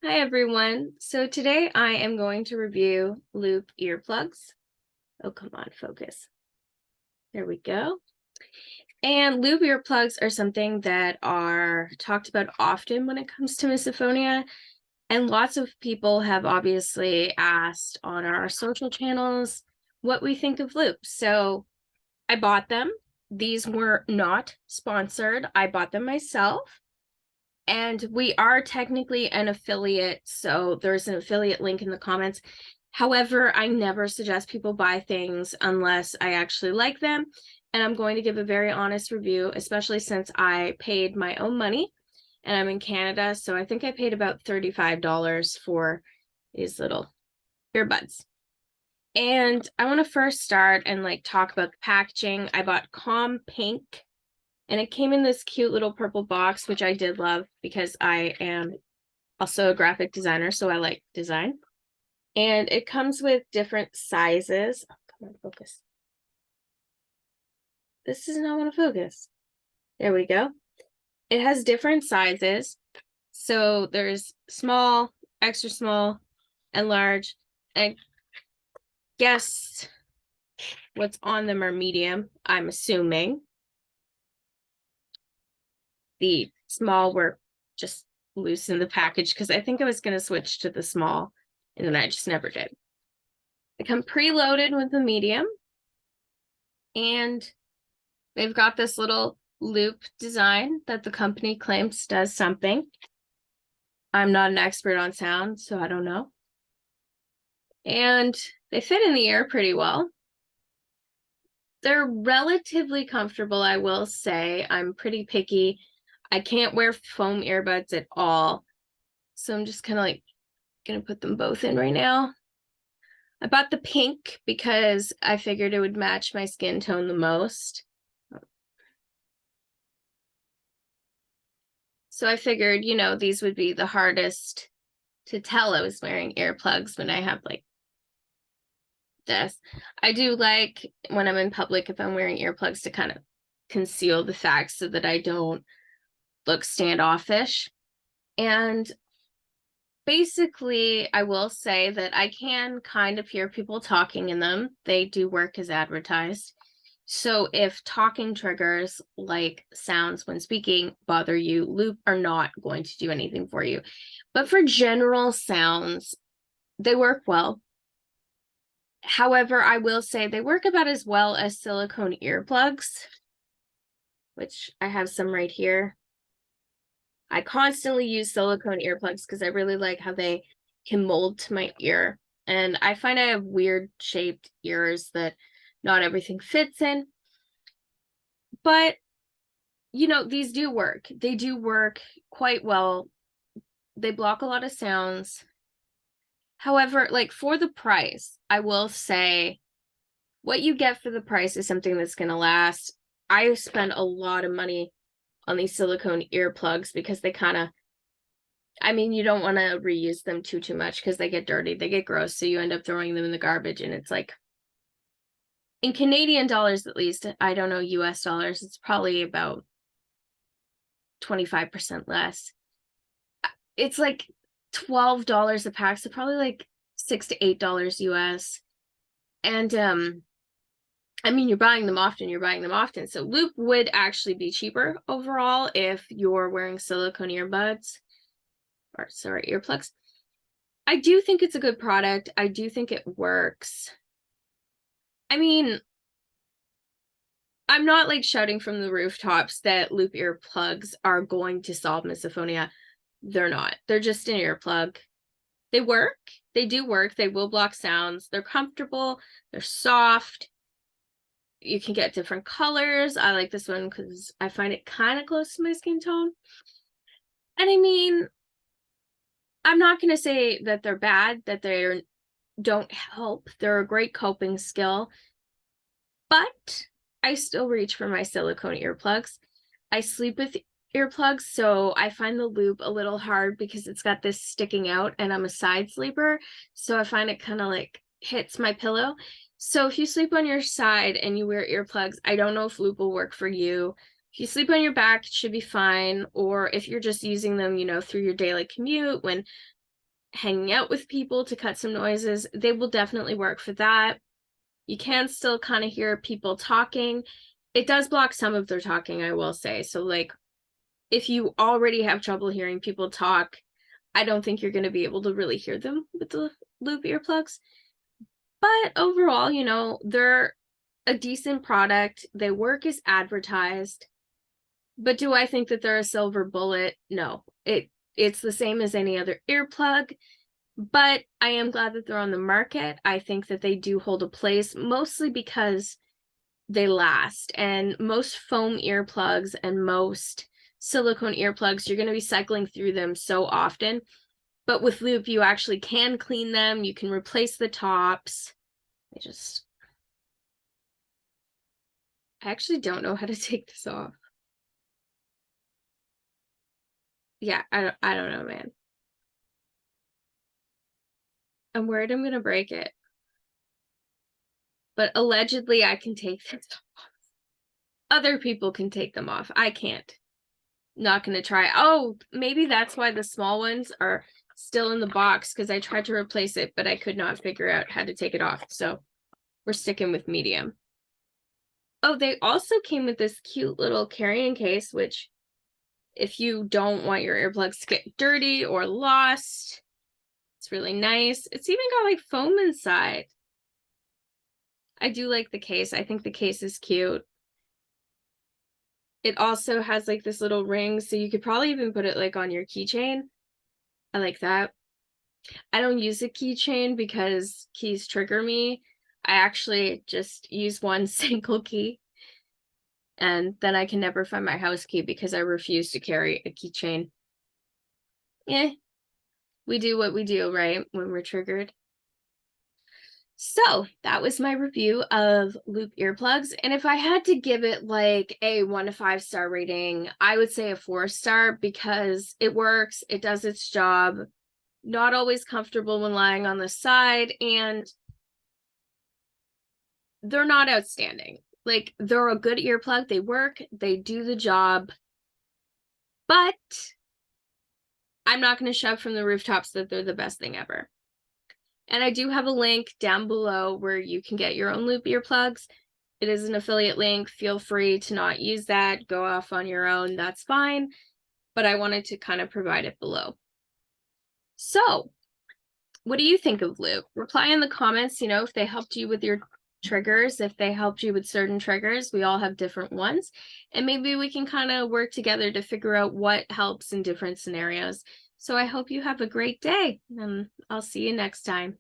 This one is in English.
Hi everyone. So today I am going to review Loop earplugs. Oh, come on, focus. There we go. And Loop earplugs are something that are talked about often when it comes to misophonia. And lots of people have obviously asked on our social channels what we think of Loops. So I bought them. These were not sponsored. I bought them myself. And we are technically an affiliate, so there's an affiliate link in the comments. However, I never suggest people buy things unless I actually like them. And I'm going to give a very honest review, especially since I paid my own money and I'm in Canada. So I think I paid about $35 for these little earbuds. And I want to first start and talk about the packaging. I bought Calm Pink. And it came in this cute little purple box, which I did love because I am also a graphic designer, so I like design. And it comes with different sizes. Oh, come on, focus. This does not want to focus. There we go. It has different sizes. So there's small, extra small, and large. I guess what's on them are medium, I'm assuming. The small were just loose in the package because I think I was going to switch to the small and then I just never did. They come preloaded with the medium and they've got this little loop design that the company claims does something. I'm not an expert on sound, so I don't know. And they fit in the ear pretty well. They're relatively comfortable, I will say. I'm pretty picky. I can't wear foam earbuds at all. So I'm just kind of gonna put them both in right now. I bought the pink because I figured it would match my skin tone the most. So I figured, these would be the hardest to tell I was wearing earplugs when I have this. I do like when I'm in public, if I'm wearing earplugs, to kind of conceal the fact so that I don't look standoffish. And basically, I will say that I can kind of hear people talking in them. They do work as advertised. So if talking triggers like sounds when speaking bother you, Loop are not going to do anything for you. But for general sounds, they work well. However, I will say they work about as well as silicone earplugs, which I have some right here. I constantly use silicone earplugs because I really like how they can mold to my ear. And I find I have weird shaped ears that not everything fits in. But, these do work. They do work quite well. They block a lot of sounds. However, for the price, I will say what you get for the price is something that's going to last. I spent a lot of money on these silicone earplugs because they kind of, you don't want to reuse them too much because they get dirty, they get gross, so you end up throwing them in the garbage. And it's in Canadian dollars, at least, I don't know, US dollars, it's probably about 25% less. It's $12 a pack, so probably $6 to $8 US. And you're buying them often. So Loop would actually be cheaper overall if you're wearing silicone earbuds, or sorry, earplugs. I do think it's a good product. I do think it works. I'm not shouting from the rooftops that Loop earplugs are going to solve misophonia. They're not. They're just an earplug. They work. They do work. They will block sounds. They're comfortable. They're soft. You can get different colors. I like this one because I find it kind of close to my skin tone. And I'm not going to say that they're bad, that they don't help. They're a great coping skill. But I still reach for my silicone earplugs. I sleep with earplugs, so I find the loop a little hard because it's got this sticking out and I'm a side sleeper. So I find it kind of hits my pillow. So if you sleep on your side and you wear earplugs, I don't know if loop will work for you. If you sleep on your back, it should be fine. Or if you're just using them, through your daily commute when hanging out with people to cut some noises, they will definitely work for that. You can still kind of hear people talking. It does block some of their talking, I will say. So like if you already have trouble hearing people talk, I don't think you're going to be able to really hear them with the Loop earplugs. But overall, you know, they're a decent product. They work as advertised. But do I think that they're a silver bullet? No. It's the same as any other earplug, but I am glad that they're on the market. I think that they do hold a place, mostly because they last. And most foam earplugs and most silicone earplugs, you're going to be cycling through them so often. But with Loop, you actually can clean them. You can replace the tops. I actually don't know how to take this off. Yeah, I don't know, man. I'm worried I'm gonna break it. But allegedly I can take this off. Other people can take them off. I can't. Not gonna try. Oh, maybe that's why the small ones are still in the box, because I tried to replace it, but I could not figure out how to take it off. So we're sticking with medium. Oh, they also came with this cute little carrying case, which if you don't want your earplugs to get dirty or lost, it's really nice. It's even got like foam inside. I do like the case. I think the case is cute. It also has like this little ring, so you could probably even put it like on your keychain. I like that. I don't use a keychain because keys trigger me. I actually just use one single key, and then I can never find my house key because I refuse to carry a keychain. Yeah, we do what we do, right? When we're triggered. So that was my review of Loop earplugs. And if I had to give it like a 1 to 5 star rating, I would say a 4-star because it works, it does its job, not always comfortable when lying on the side, and they're not outstanding. Like, they're a good earplug, they work, they do the job, but I'm not going to shove from the rooftops that they're the best thing ever. And I do have a link down below where you can get your own Loop earplugs. It is an affiliate link. Feel free to not use that. Go off on your own. That's fine. But I wanted to kind of provide it below. So, what do you think of Loop? Reply in the comments, you know, if they helped you with your triggers, if they helped you with certain triggers. We all have different ones. And maybe we can kind of work together to figure out what helps in different scenarios. So I hope you have a great day, and I'll see you next time.